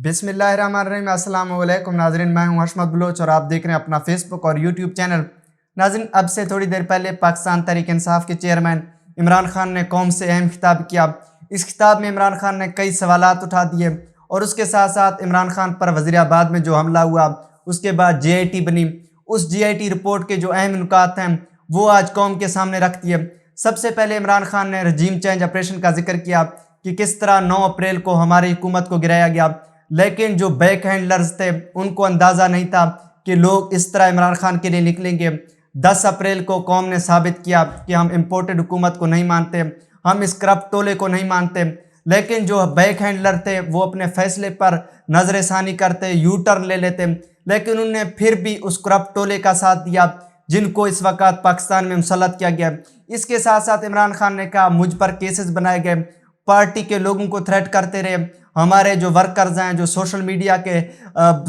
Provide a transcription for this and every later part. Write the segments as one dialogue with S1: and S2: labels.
S1: बिस्मिल्लाहिर्रहमानिर्रहीम। अस्सलाम वालेकुम नाज़रीन, मैं हूं हशमत बलोच और आप देख रहे हैं अपना फेसबुक और यूट्यूब चैनल। नाज़रीन, अब से थोड़ी देर पहले पाकिस्तान तहरीक इंसाफ के चेयरमैन इमरान खान ने कौम से अहम खिताब किया। इस खिताब में इमरान खान ने कई सवालात उठा दिए और उसके साथ साथ इमरान खान पर वज़ीराबाद में जो हमला हुआ, उसके बाद JIT बनी, उस JIT रिपोर्ट के जो अहम नुकात हैं वो आज कौम के सामने रख दिए। सबसे पहले इमरान खान ने रजीम चेंज ऑपरेशन का जिक्र किया कि किस तरह 9 अप्रैल को हमारी हुकूमत को गिराया गया, लेकिन जो बैक हैंडलर्स थे उनको अंदाज़ा नहीं था कि लोग इस तरह इमरान खान के लिए निकलेंगे। 10 अप्रैल को कौम ने साबित किया कि हम इम्पोर्टेड हुकूमत को नहीं मानते, हम इस करप्ट टोले को नहीं मानते, लेकिन जो बैक हैंडलर थे वो अपने फैसले पर नजर षानी करते, यू टर्न ले लेते, लेकिन उन्होंने फिर भी उस करप्ट टोले का साथ दिया जिनको इस वक्त पाकिस्तान में मुसल्लत किया गया। इसके साथ साथ इमरान खान ने कहा मुझ पर केसेस बनाए गए, पार्टी के लोगों को थ्रेट करते रहे, हमारे जो वर्कर्स हैं, जो सोशल मीडिया के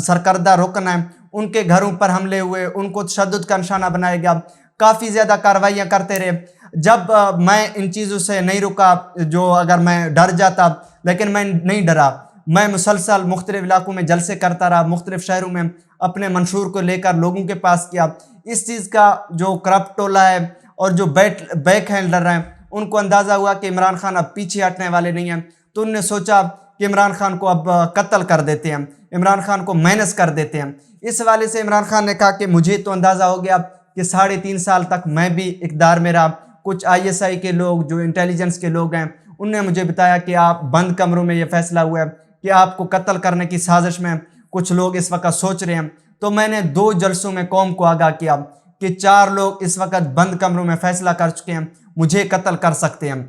S1: सरकर्दा रुकन हैं, उनके घरों पर हमले हुए, उनको तशद्दुद का निशाना बनाया गया, काफ़ी ज़्यादा कार्रवाइयाँ करते रहे। जब मैं इन चीज़ों से नहीं रुका, जो अगर मैं डर जाता, लेकिन मैं नहीं डरा, मैं मुसलसल मुख्तलिफ इलाकों में जलसे करता रहा, मुख्तलिफ शहरों में अपने मंशूर को लेकर लोगों के पास किया। इस चीज़ का जो करप्ट टोला है और जो बैक हैंडलर हैं उनको अंदाज़ा हुआ कि इमरान खान अब पीछे हटने वाले नहीं हैं, तो उन्होंने सोचा कि इमरान खान को अब कत्ल कर देते हैं, इमरान खान को माइनस कर देते हैं। इस हवाले से इमरान खान ने कहा कि मुझे तो अंदाज़ा हो गया कि 3.5 साल तक मैं भी इक़्तिदार में रहा, कुछ ISI के लोग, जो इंटेलिजेंस के लोग हैं, उनने मुझे बताया कि आप बंद कमरों में ये फैसला हुआ है कि आपको कत्ल करने की साजिश में कुछ लोग इस वक्त सोच रहे हैं। तो मैंने 2 जलसों में कौम को आगाह किया कि 4 लोग इस वक्त बंद कमरों में फैसला कर चुके हैं, मुझे कत्ल कर सकते हैं।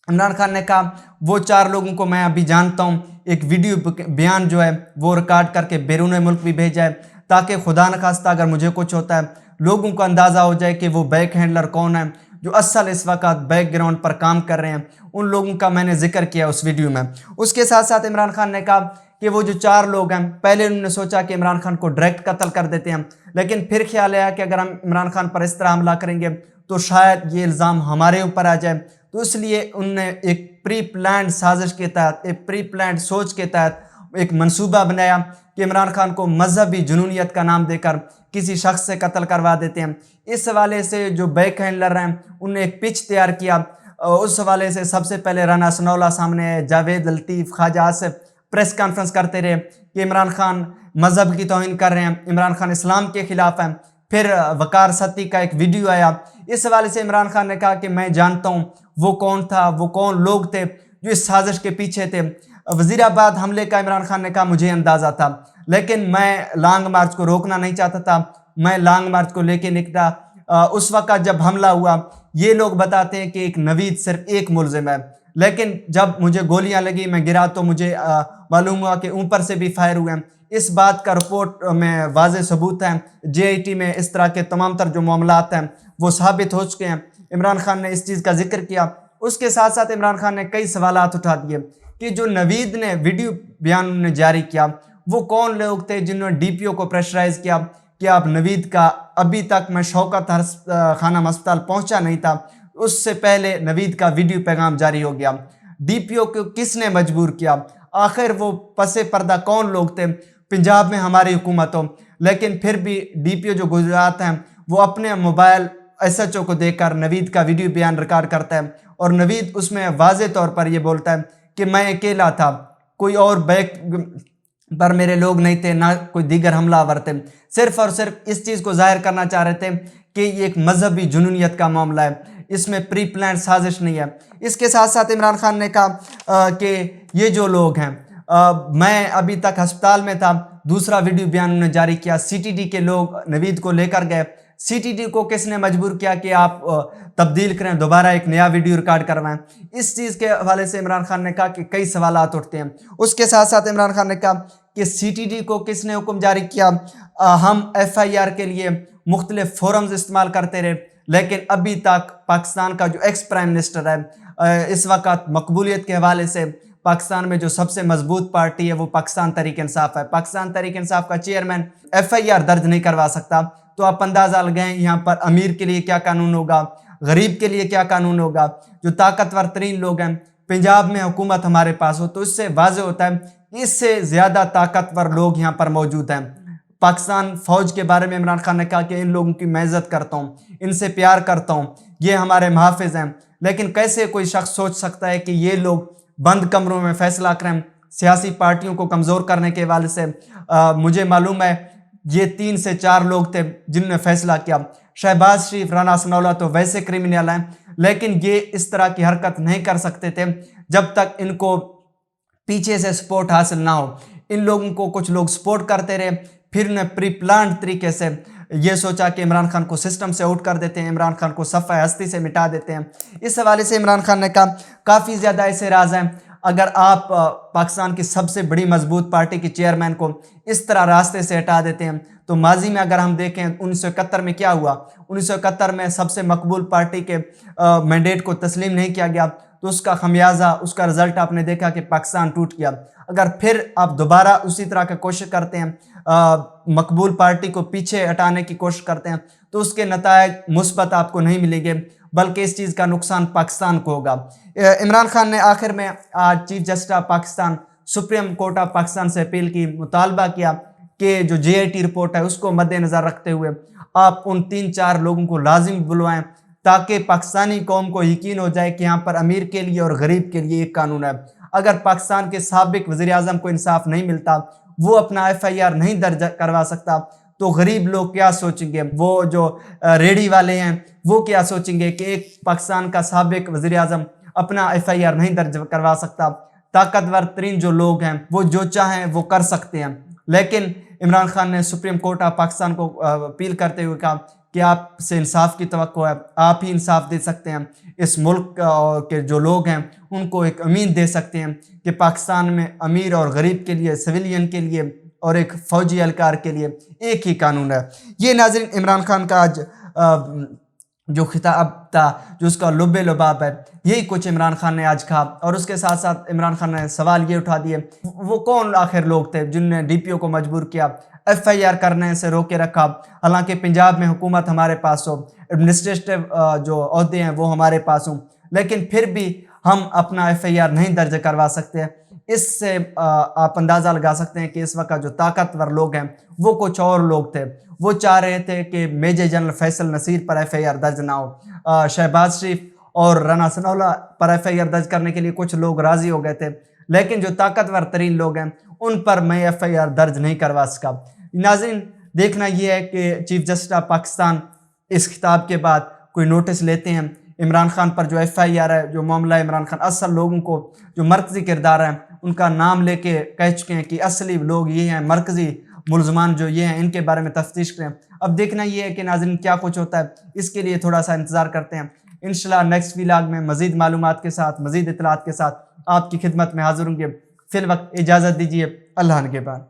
S1: इमरान खान ने कहा वो 4 लोगों को मैं अभी जानता हूँ, एक वीडियो बयान जो है वो रिकॉर्ड करके बैरून मुल्क भी भेजा है, ताकि खुदा न खास्ता अगर मुझे कुछ होता है लोगों को अंदाज़ा हो जाए कि वो बैक हैंडलर कौन है, जो असल इस वक्त बैकग्राउंड पर काम कर रहे हैं। उन लोगों का मैंने जिक्र किया उस वीडियो में। उसके साथ साथ इमरान खान ने कहा कि वो जो 4 लोग हैं, पहले उन्होंने सोचा कि इमरान खान को डायरेक्ट कत्ल कर देते हैं, लेकिन फिर ख्याल आया कि अगर हम इमरान खान पर इस तरह हमला करेंगे तो शायद ये इल्ज़ाम हमारे ऊपर आ जाए, तो इसलिए उनने एक प्री प्लान्ड साजिश के तहत, एक प्री प्लान्ड सोच के तहत एक मंसूबा बनाया कि इमरान खान को मजहबी जुनूनियत का नाम देकर किसी शख्स से कत्ल करवा देते हैं। इस हवाले से जो बैक हैंडलर हैं उन्होंने एक पिच तैयार किया। उस हवाले से सबसे पहले राना सनाउल्लाह सामने आए, जावेद लतीफ़, ख्वाजा आसिफ प्रेस कॉन्फ्रेंस करते रहे कि इमरान खान मजहब की तौहीन कर रहे हैं, इमरान खान इस्लाम के ख़िलाफ़ हैं। फिर वकार सती का एक वीडियो आया। इस हवाले से इमरान खान ने कहा कि मैं जानता हूँ वो कौन था, वो कौन लोग थे जो इस साजिश के पीछे थे। वज़ीराबाद हमले का इमरान खान ने कहा मुझे अंदाज़ा था, लेकिन मैं लॉन्ग मार्च को रोकना नहीं चाहता था, मैं लॉन्ग मार्च को लेके निकला। उस वक्त जब हमला हुआ, ये लोग बताते हैं कि एक नवीद सिर्फ एक मुलजिम है, लेकिन जब मुझे गोलियां लगी, मैं गिरा, तो मुझे मालूम हुआ कि ऊपर से भी फायर हुए हैं। इस बात का रिपोर्ट में वाज़े सबूत हैं, JIT में इस तरह के तमाम तर जो मामलात हैं वो साबित हो चुके हैं। इमरान खान ने इस चीज़ का जिक्र किया। उसके साथ साथ इमरान खान ने कई सवालात उठा दिए कि जो नवीद ने वीडियो बयान ने जारी किया वो कौन लोग थे जिन्होंने DPO को प्रेशराइज किया कि आप नवीद का, अभी तक मैं शौकत खानम अस्पताल पहुंचा नहीं था, उससे पहले नवीद का वीडियो पैगाम जारी हो गया। DPO को किसने मजबूर किया, आखिर वो पसे पर्दा कौन लोग थे। पंजाब में हमारी हुकूमत हो, लेकिन फिर भी DPO जो गुजरात हैं वो अपने मोबाइल SHO को देकर नवीद का वीडियो बयान रिकॉर्ड करता है और नवीद उसमें वाज़े तौर पर ये बोलता है कि मैं अकेला था, कोई और बैक पर मेरे लोग नहीं थे, ना कोई दीगर हमलावर थे। सिर्फ और सिर्फ इस चीज़ को जाहिर करना चाह रहे थे कि ये एक मजहबी जुनूनियत का मामला है, इसमें प्री प्लान साजिश नहीं है। इसके साथ साथ इमरान खान ने कहा कि ये जो लोग हैं, मैं अभी तक अस्पताल में था। दूसरा वीडियो बयान उन्होंने जारी किया, CTD के लोग नवीद को लेकर गए, CTD को किसने मजबूर किया कि आप तब्दील करें, दोबारा एक नया वीडियो रिकॉर्ड करवाएं। इस चीज़ के हवाले से इमरान खान ने कहा कि कई सवालात उठते हैं। उसके साथ साथ इमरान खान ने कहा कि CTD को किसने हुक्म जारी किया, हम FIR के लिए मुख्तलिफ फोरम्स इस्तेमाल करते रहे, लेकिन अभी तक पाकिस्तान का जो एक्स प्राइम मिनिस्टर है, इस वक्त मकबूलियत के हवाले से पाकिस्तान में जो सबसे मजबूत पार्टी है वो पाकिस्तान तहरीक इंसाफ है। पाकिस्तान तहरीक इंसाफ का चेयरमैन FIR दर्ज नहीं करवा सकता, तो आप अंदाज़ा लगाएं यहाँ पर अमीर के लिए क्या कानून होगा, गरीब के लिए क्या कानून होगा। जो ताकतवर तरीन लोग हैं, पंजाब में हुकूमत हमारे पास हो, तो इससे वाज़ेह होता है اس سے زیادہ طاقتور لوگ یہاں پر موجود ہیں۔ پاکستان فوج کے بارے میں عمران خان نے کہا کہ ان لوگوں کی میں عزت کرتا ہوں، ان سے پیار کرتا ہوں، یہ ہمارے محافظ ہیں۔ لیکن کیسے کوئی شخص سوچ سکتا ہے کہ یہ لوگ بند کمروں میں فیصلہ کریں سیاسی پارٹیوں کو کمزور کرنے کے حوالے سے؟ مجھے معلوم ہے یہ 3 سے 4 لوگ تھے جنہوں نے فیصلہ کیا۔ شہباز شریف، رانا ثناءاللہ تو ویسے کرمینل ہیں، لیکن یہ اس طرح کی حرکت نہیں کر سکتے تھے جب تک ان کو پیچھے سے سپورٹ حاصل نہ ہو۔ ان لوگوں کو کچھ لوگ سپورٹ کرتے رہے، پھر انہیں پری پلانڈ طریقے سے یہ سوچا کہ عمران خان کو سسٹم سے آؤٹ کر دیتے ہیں، عمران خان کو صفحہ ہستی سے مٹا دیتے ہیں۔ اس حوالے سے عمران خان نے کہا کافی زیادہ ایسے راز ہیں، اگر آپ پاکستان کی سب سے بڑی مضبوط پارٹی کے چیئرمین کو اس طرح راستے سے ہٹا دیتے ہیں تو ماضی میں اگر ہم دیکھیں 1971 میں کیا ہوا، 1971 میں سب سے مقبول پارٹی کے مینڈیٹ کو تسلیم نہیں کیا گیا تو اس کا خمیازہ، اس کا رزلٹ آپ نے دیکھا کہ پاکستان ٹوٹ گیا۔ اگر پھر آپ دوبارہ اسی طرح کی کوشش کرتے ہیں، مقبول پارٹی کو پیچھے ہٹانے کی کوشش کرتے ہیں تو اس کے نتائج مثبت آپ کو نہیں ملیں گے، بلکہ اس چیز کا نقصان پاکستان کو ہوگا۔ عمران خان نے آخر میں آج chief justice of Pakistan, supreme court of Pakistan سے اپیل کی، مطالبہ کیا کہ جو JIT رپورٹ ہے اس کو مد نظر رکھتے ہوئے آپ ان 3-4 لوگوں کو لازم بلوائیں تاکہ پاکستانی قوم کو یقین ہو جائے کہ یہاں پر امیر کے لیے اور غریب کے لیے ایک قانون ہے۔ اگر پاکستان کے سابق وزیر اعظم کو انصاف نہیں ملتا، وہ اپنا FIR نہیں درج کروا سکتا تو غریب لوگ کیا سوچیں گے؟ وہ جو ریڑھی والے ہیں وہ کیا سوچیں گے کہ ایک پاکستان کا سابق وزیر اعظم اپنا FIR نہیں درج کروا سکتا؟ طاقتور ترین جو لوگ ہیں وہ جو چاہیں وہ کر سکتے ہیں، لیکن عمران خان نے سپریم کورٹ آف پاکستان کو اپیل کرتے ہوئے کہا کہ آپ سے انصاف کی توقع ہے، آپ ہی انصاف دے سکتے ہیں، اس ملک کے جو لوگ ہیں ان کو ایک امید دے سکتے ہیں کہ پاکستان میں امیر اور غریب کے لیے، سویلین کے لیے اور ایک فوجی اہلکار کے لیے ایک ہی قانون ہے۔ یہ ناظرین عمران خان کا آج جو خطاب تھا، جو اس کا لب لباب ہے، یہی کچھ عمران خان نے آج کہا، اور اس کے ساتھ ساتھ عمران خان نے سوال یہ اٹھا دیے وہ کون آخر لوگ تھے جن نے DPO کو مجبور کیا، FIR کرنے سے روکے رکھا، حالانکہ پنجاب میں حکومت ہمارے پاس ہو، ایڈمنسٹریٹو جو عہدے ہیں وہ ہمارے پاس ہوں، لیکن پھر بھی ہم اپنا FIR نہیں درج کروا سکتے۔ اس سے آپ اندازہ لگا سکتے ہیں کہ اس وقت جو طاقتور لوگ ہیں وہ کچھ اور لوگ تھے، وہ چاہ رہے تھے کہ میجر جنرل فیصل نصیر پر FIR درج نہ ہو۔ شہباز شریف اور رانا ثناءاللہ پر FIR درج کرنے کے لیے کچھ لوگ راضی ہو گئے تھے، لیکن جو طاقتور ترین لوگ ہیں ان پر میں FIR درج نہیں کروا سکا۔ ناظرین، دیکھنا یہ ہے کہ چیف جسٹس آف پاکستان اس خطاب کے بعد کوئی نوٹس لیتے ہیں عمران خان پر جو FIR ہے، جو معاملہ عمران خان، اصل لوگوں کو جو مرکزی کردار ہیں ان کا نام لے کے کہہ چکے ہیں کہ اصلی لوگ یہ ہیں، مرکزی ملزمان جو یہ ہیں ان کے بارے میں تفتیش کریں۔ اب دیکھنا یہ ہے کہ ناظرین کیا کچھ ہوتا ہے، اس کے لیے تھوڑا سا انتظار کرتے ہیں۔ انشاءاللہ نیکسٹ ولاگ میں مزید معلومات کے ساتھ، مزید اطلاعات کے ساتھ آپ کی خدمت میں حاضر ہوں گے۔ فی الوقت اجازت دیجیے، اللہ نگہبان۔